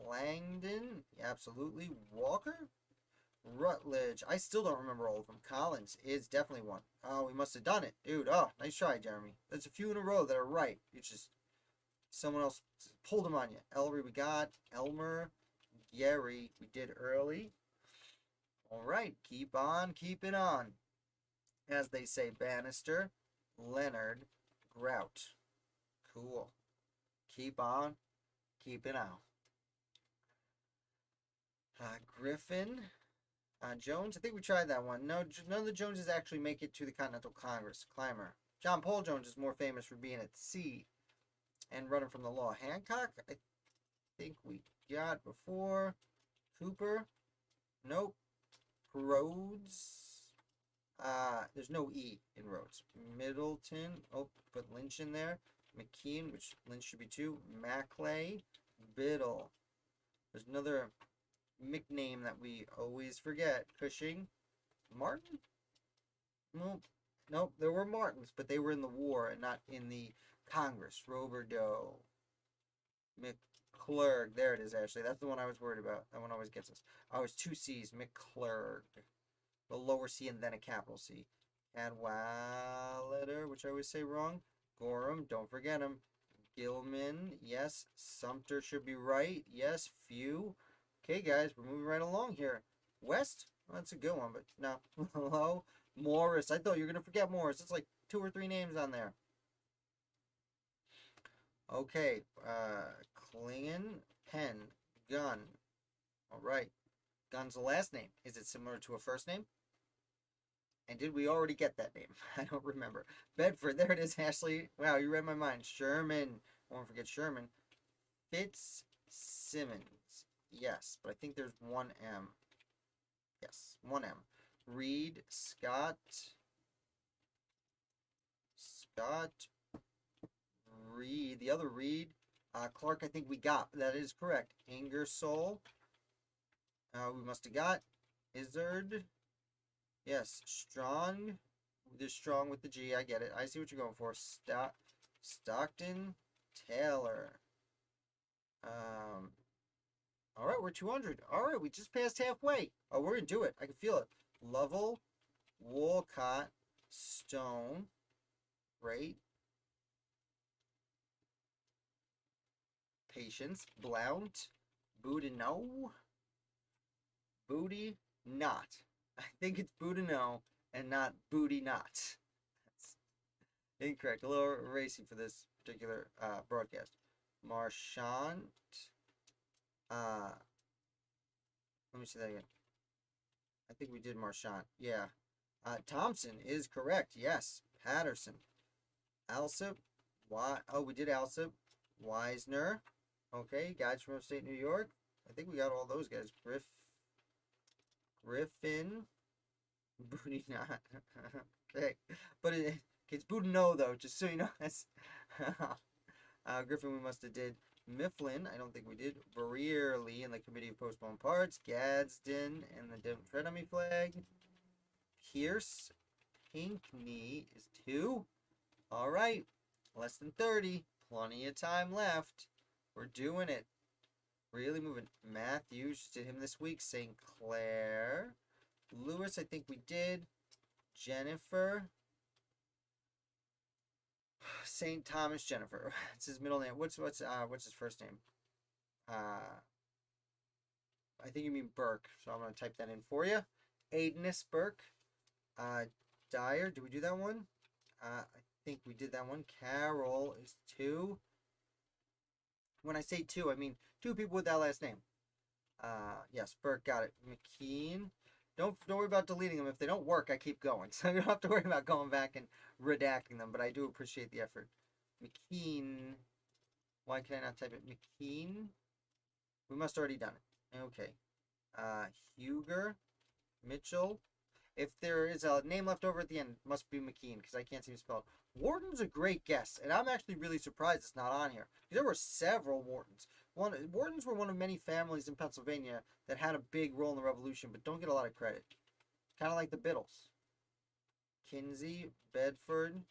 Langdon. Absolutely. Walker. Rutledge. I still don't remember all of them. Collins is definitely one. Oh, we must have done it. Dude, oh, nice try, Jeremy. There's a few in a row that are right. It's just someone else pulled them on you. Ellery we got. Elmer. Gary we did early. All right, keep on keeping on. As they say, Bannister, Leonard, Grout. Cool. Keep on keeping on. Griffin, Jones. I think we tried that one. No, none of the Joneses actually make it to the Continental Congress. Clymer. John Paul Jones is more famous for being at sea and running from the law. Hancock, I think we got before. Cooper. Nope. Rhodes. There's no E in Rhodes. Middleton. Oh, put Lynch in there. McKean, which Lynch should be 2. Maclay. Biddle. There's another nickname that we always forget. Cushing. Martin? Nope. There were Martins, but they were in the war and not in the Congress. Roberdeau. McClurg. There it is, actually. That's the one I was worried about. That one always gets us. Oh, it's 2 C's. McClurg. The lower C and then a capital C. Cadwalader, which I always say wrong. Gorham. Don't forget him. Gilman. Yes. Sumter should be right. Yes. Few. Okay, guys. We're moving right along here. West. Well, that's a good one, but no. Hello. Morris. I thought you were going to forget Morris. It's like 2 or 3 names on there. Okay, Klingon, Penn, Gun. All right. Gun's the last name. Is it similar to a first name? And did we already get that name? I don't remember. Bedford, there it is, Ashley. Wow, you read my mind. Sherman. I won't forget Sherman. Fitzsimmons. Yes, but I think there's 1 M. Yes, 1 M. Reed, Scott. Reed, the other Reed. Clark, I think we got. That is correct. Ingersoll. We must have got. Izzard. Yes. Strong. There's strong with the G. I get it. I see what you're going for. Stockton. Taylor. All right, we're 200. All right, we just passed halfway. Oh, we're going to do it. I can feel it. Lovell. Walcott. Stone. Great. Patience. Blount. Boudinot. Booty not. I think it's Boudinot and not Booty not. That's incorrect. A little racy for this particular broadcast. Marchant. Let me see that again. I think we did Marchant. Yeah. Thompson is correct. Yes. Patterson. Alsop. Oh, we did Alsop. Wisner. Okay. Guys from upstate New York. I think we got all those guys. Griffin. Booty not. Okay. But it's Boudinot, though, just so you know. Griffin, we must have did. Mifflin, I don't think we did. Brearley in the Committee of Postponed Parts. Gadsden and the Don't Tread on Me flag. Pierce. Pinkney is 2. All right. Less than 30. Plenty of time left. We're doing it. Really moving. Matthews did him this week. St. Clair. Lewis, I think we did. Jennifer. St. Thomas Jennifer. It's his middle name. What's his first name? I think you mean Burke, so I'm gonna type that in for you. Aidenis Burke. Dyer. Did we do that one? I think we did that one. Carol is 2. When I say 2, I mean 2 people with that last name. Yes, Burke, got it. McKean. Don't worry about deleting them. If they don't work, I keep going. So you don't have to worry about going back and redacting them, but I do appreciate the effort. McKean. Why can I not type it? McKean. We must already done it. Okay. Huger. Mitchell. If there is a name left over at the end, it must be McKean, because I can't seem to spell it. Wharton's a great guess, and I'm actually really surprised it's not on here. There were several Whartons. Whartons were one of many families in Pennsylvania that had a big role in the Revolution, but don't get a lot of credit. Kind of like the Biddles. Kinsey, Bedford.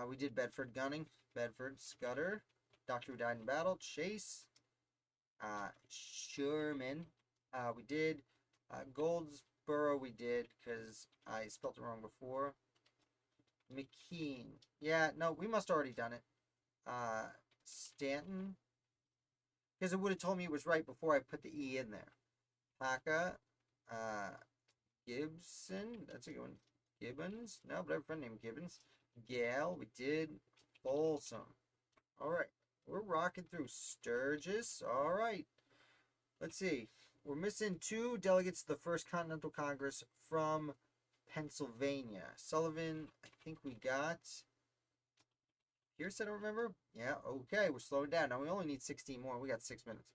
We did Bedford Gunning. Bedford, Scudder. Doctor who died in battle. Chase. Sherman. We did. Goldsboro we did, because I spelled it wrong before. McKean. Yeah, no, we must have already done it. Stanton. Because it would have told me it was right before I put the E in there. Paca. Gibson. That's a good one. Gibbons. No, but I have a friend named Gibbons. Gale. We did. Folsom. Alright. We're rocking through. Sturgis. Alright. Let's see. We're missing 2 delegates to the First Continental Congress from Pennsylvania. Sullivan, I think we got. Pierce, I don't remember. Yeah, okay. We're slowing down. Now we only need 16 more. We got 6 minutes.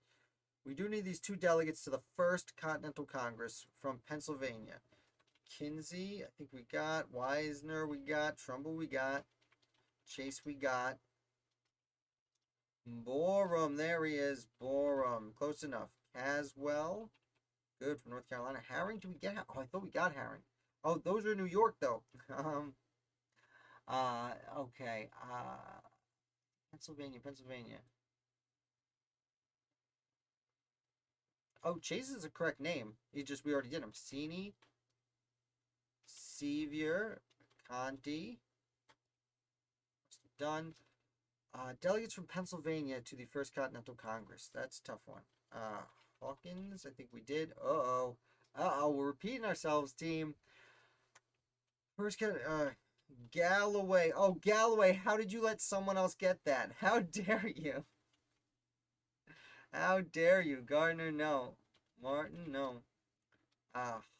We do need these 2 delegates to the First Continental Congress from Pennsylvania. Kinsey, I think we got. Wisner, we got. Trumbull, we got. Chase, we got. Borum, there he is. Borum, close enough. Caswell, good, from North Carolina. Herring, do we get? Oh, I thought we got Herring. Oh, those are New York though. Okay. Pennsylvania. Oh, Chase is a correct name. We already did him. Sini, Sevier, Conti. Done. Delegates from Pennsylvania to the First Continental Congress. That's a tough one. Hawkins, I think we did. We're repeating ourselves, team. First, Galloway. Oh, Galloway, how did you let someone else get that? How dare you? How dare you? Gardner, no. Martin, no.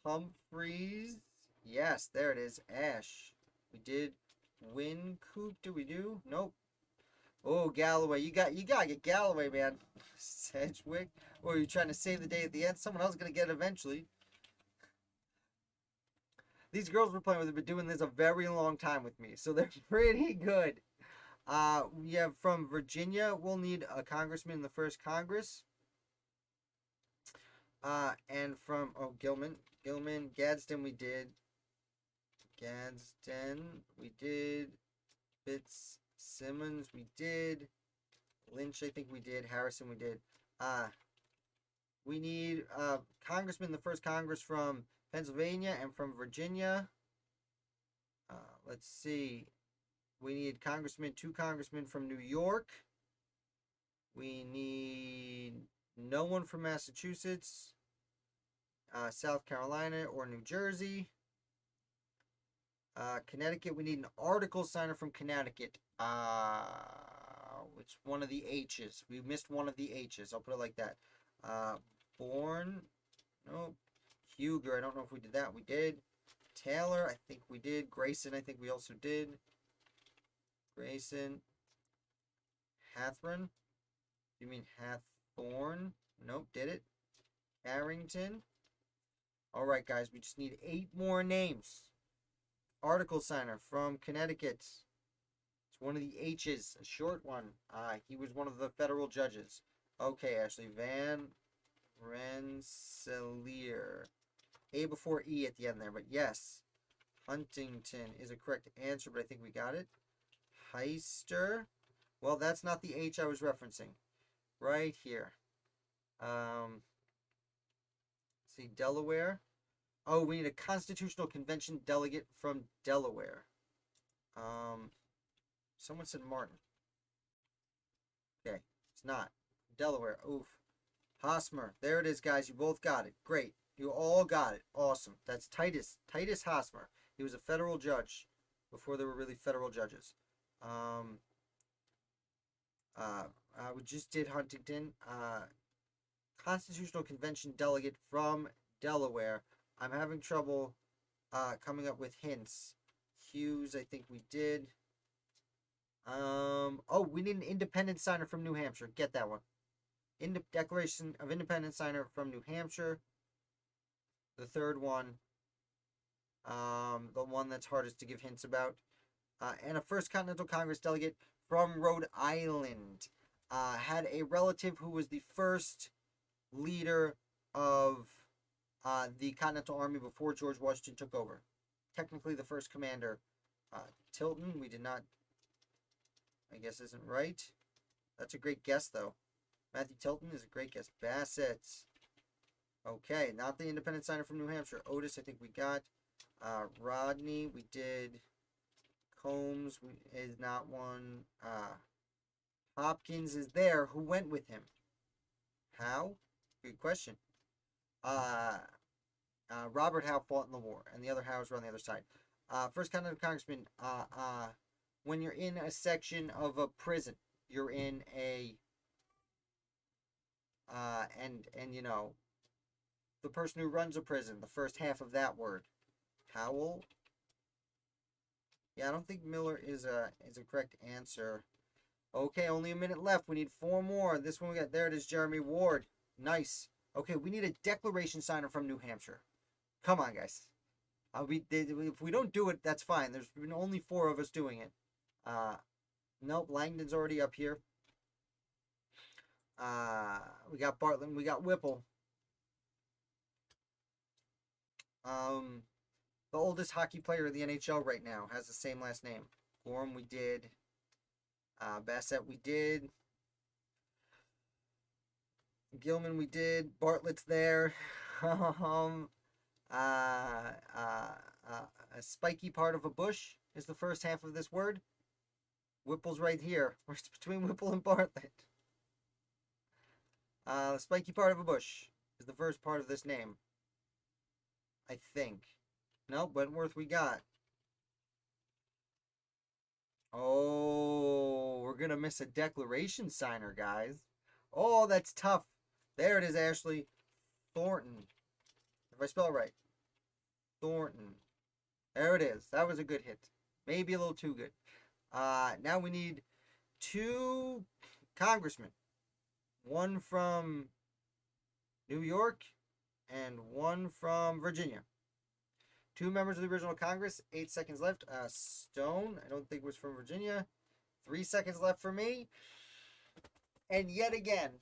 Humphreys. Yes, there it is. Ash. We did. Wincoop, did we do? Nope. Oh, Galloway. You gotta get Galloway, man. Sedgwick. Or are you trying to save the day at the end? Someone else is gonna get it eventually. These girls we're playing with have been doing this a very long time with me, so they're pretty good. We have from Virginia, we'll need a congressman in the first Congress. And from, Gilman, Gadsden we did. Fitzsimmons we did. Lynch, I think we did. Harrison we did. We need congressman in the first Congress from Pennsylvania and from Virginia. Let's see. We need 2 congressmen from New York. We need no one from Massachusetts, South Carolina, or New Jersey. Connecticut, we need an article signer from Connecticut. Which one of the H's? We missed one of the H's. I'll put it like that. Bourne. Nope. Huger. I don't know if we did that. We did. Taylor. I think we did. Grayson. I think we also did. Grayson. Hathron. You mean Hathorn? Nope. Did it. Harrington. Alright, guys. We just need 8 more names. Article signer from Connecticut. It's one of the H's. A short one. He was one of the federal judges. Okay, Ashley. Van Rensselaer. A before E at the end there, but yes. Huntington is a correct answer, but I think we got it. Heister. Well, that's not the H I was referencing. Right here. See, Delaware. Oh, we need a Constitutional Convention delegate from Delaware. Someone said Martin. Okay, it's not. Delaware. Oof. Hosmer. There it is, guys. You both got it. Great. You all got it. Awesome. That's Titus. Titus Hosmer. He was a federal judge before there were really federal judges. We just did Huntington. Constitutional Convention delegate from Delaware. I'm having trouble coming up with hints. Hughes, I think we did. Oh, we need an independent signer from New Hampshire. Get that one. Declaration of Independence signer from New Hampshire. The third one. The one that's hardest to give hints about. And a First Continental Congress delegate from Rhode Island. Had a relative who was the first leader of the Continental Army before George Washington took over. Technically the first commander. Tilton, we did not, I guess isn't right. That's a great guess though. Matthew Tilton is a great guess. Bassett. Okay, not the independent signer from New Hampshire. Otis, I think we got. Rodney, we did. Combs is not one. Hopkins is there. Who went with him? How? Good question. Robert Howe fought in the war, and the other Howes were on the other side. First Continental Congressman, when you're in a section of a prison, you're in a, and you know, the person who runs a prison, the first half of that word. Howell? Yeah, I don't think Miller is a correct answer. Okay, only a minute left. We need 4 more. This one we got. There it is, Jeremy Ward. Nice. Okay, we need a declaration signer from New Hampshire. Come on, guys. If we don't do it, that's fine. There's been only 4 of us doing it. Nope, Langdon's already up here. We got Bartlett. We got Whipple. The oldest hockey player in the NHL right now has the same last name. Gorham, we did. Bassett, we did. Gilman, we did. Bartlett's there. A spiky part of a bush is the first half of this word. Whipple's right here. We're between Whipple and Bartlett. The spiky part of a bush is the first part of this name. I think. Nope, Wentworth we got. Oh, we're going to miss a declaration signer, guys. Oh, that's tough. There it is, Ashley. Thornton. If I spell it right. Thornton. There it is. That was a good hit. Maybe a little too good. Now we need 2 congressmen. One from New York and one from Virginia. 2 members of the original Congress. 8 seconds left. Stone, I don't think was from Virginia. 3 seconds left for me. And yet again,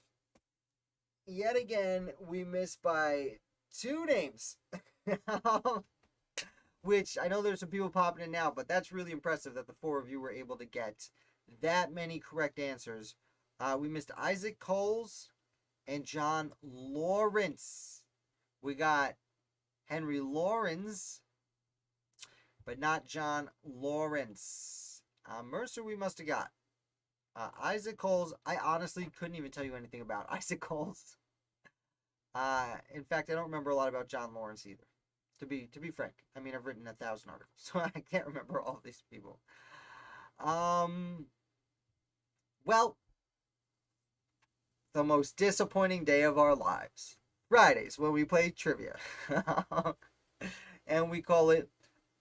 we missed by 2 names. Which I know there's some people popping in now, but that's really impressive that the 4 of you were able to get that many correct answers. We missed Isaac Coles and John Lawrence. We got Henry Lawrence, but not John Lawrence. Mercer we must have got. Isaac Coles, I honestly couldn't even tell you anything about Isaac Coles. In fact, I don't remember a lot about John Lawrence either. To be frank, I mean, I've written 1,000 articles, so I can't remember all these people. Well, the most disappointing day of our lives. Fridays, when we play trivia. And we call it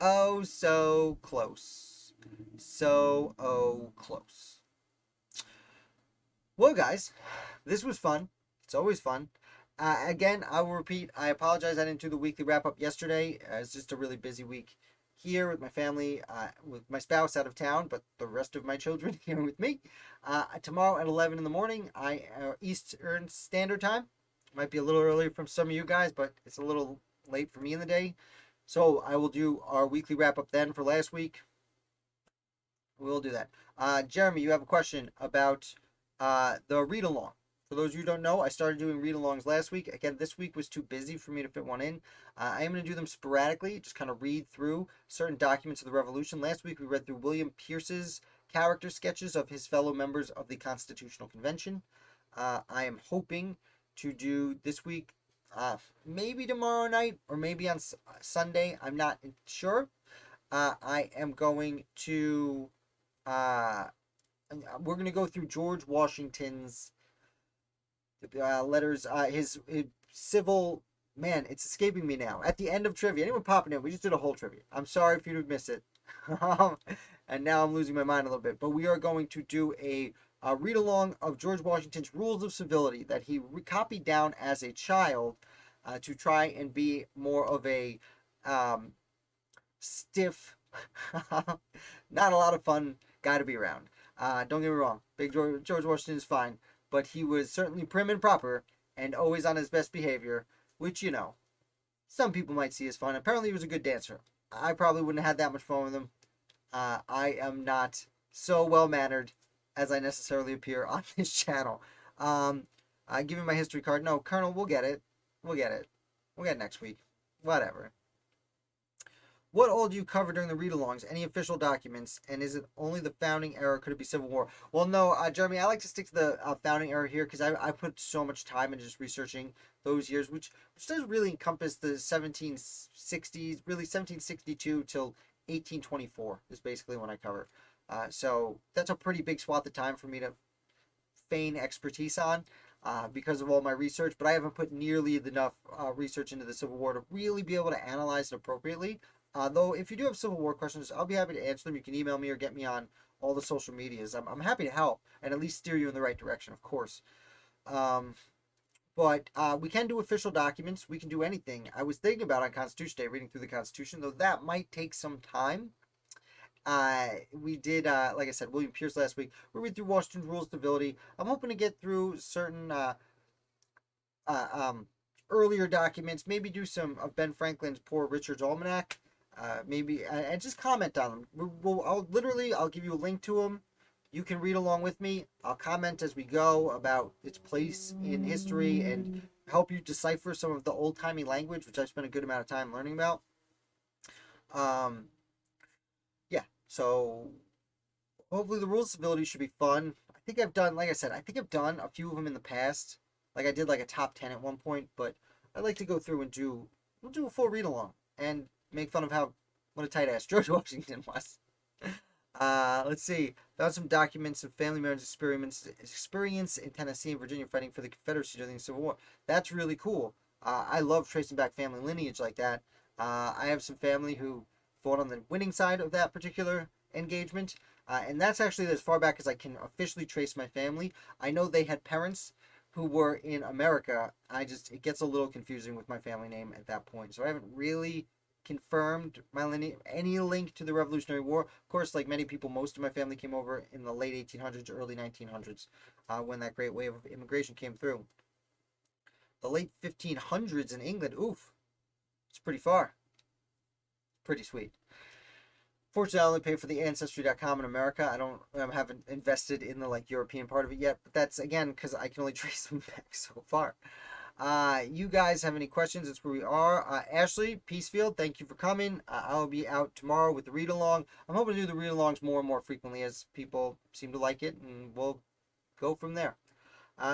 Oh So Close. So, oh, close. Well, guys, this was fun. It's always fun. Again, I will repeat, I apologize I didn't do the weekly wrap-up yesterday. It's just a really busy week here with my family, with my spouse out of town, but the rest of my children here with me. Tomorrow at 11 in the morning, Eastern Standard Time. Might be a little early from some of you guys, but it's a little late for me in the day. So I will do our weekly wrap-up then for last week. We'll do that. Jeremy, you have a question about the read-along For those of you who don't know, I started doing read-alongs last week. Again, this week was too busy for me to fit one in. I am going to do them sporadically, just kind of read through certain documents of the Revolution. Last week we read through William Pierce's character sketches of his fellow members of the Constitutional Convention. I am hoping to do this week, maybe tomorrow night or maybe on Sunday. I'm not sure. I am going to, we're going to go through George Washington's letters, his civil, man, it's escaping me now. At the end of trivia, anyone popping in? We just did a whole trivia. I'm sorry if you'd miss it. And now I'm losing my mind a little bit. But we are going to do a read along of George Washington's Rules of Civility that he copied down as a child to try and be more of a stiff, not a lot of fun guy to be around. Don't get me wrong, Big George Washington is fine, but he was certainly prim and proper and always on his best behavior, which, you know, some people might see as fun. Apparently he was a good dancer. I probably wouldn't have had that much fun with him. I am not so well-mannered as I necessarily appear on this channel. Give me my history card. No, Colonel, we'll get it. We'll get it. We'll get it next week. Whatever. What all do you cover during the read-alongs? Any official documents? And is it only the founding era? Could it be Civil War? Well, no, Jeremy, I like to stick to the founding era here because I put so much time into just researching those years, which does really encompass the 1760s, really 1762 till 1824 is basically when I cover. So that's a pretty big swath of time for me to feign expertise on because of all my research, but I haven't put nearly enough research into the Civil War to really be able to analyze it appropriately. Though, if you do have Civil War questions, I'll be happy to answer them. You can email me or get me on all the social medias. I'm happy to help and at least steer you in the right direction, of course. But we can do official documents. We can do anything. I was thinking about on Constitution Day, reading through the Constitution, though that might take some time. We did, like I said, William Pierce last week. We read through Washington's Rules of Civility. I'm hoping to get through certain earlier documents. Maybe do some of Ben Franklin's Poor Richard's Almanac. Maybe and just comment on them. I'll give you a link to them. You can read along with me. I'll comment as we go about its place in history and help you decipher some of the old-timey language, which I've spent a good amount of time learning about. Yeah, so hopefully the Rules of Civility should be fun. I think I've done, like I said, I think I've done a few of them in the past. Like I did like a top 10 at one point, but I'd like to go through and we'll do a full read-along and make fun of what a tight ass George Washington was. Let's see. Found some documents of family members' experience in Tennessee and Virginia fighting for the Confederacy during the Civil War. That's really cool. I love tracing back family lineage like that. I have some family who fought on the winning side of that particular engagement. And that's actually as far back as I can officially trace my family. I know they had parents who were in America. It gets a little confusing with my family name at that point. So I haven't really confirmed any link to the Revolutionary War. Of course, like many people, most of my family came over in the late 1800s, early 1900s, when that great wave of immigration came through. The late 1500s in England, oof, it's pretty far. Pretty sweet. Fortunately, I only pay for the Ancestry.com in America. I haven't invested in the European part of it yet, but that's again because I can only trace them back so far. You guys have any questions? That's where we are. Ashley Peacefield, thank you for coming. I'll be out tomorrow with the read along. I'm hoping to do the read alongs more and more frequently as people seem to like it, and we'll go from there.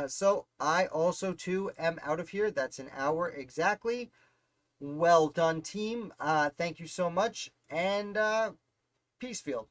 So I also too am out of here. That's an hour exactly. Well done, team. Thank you so much, and Peacefield.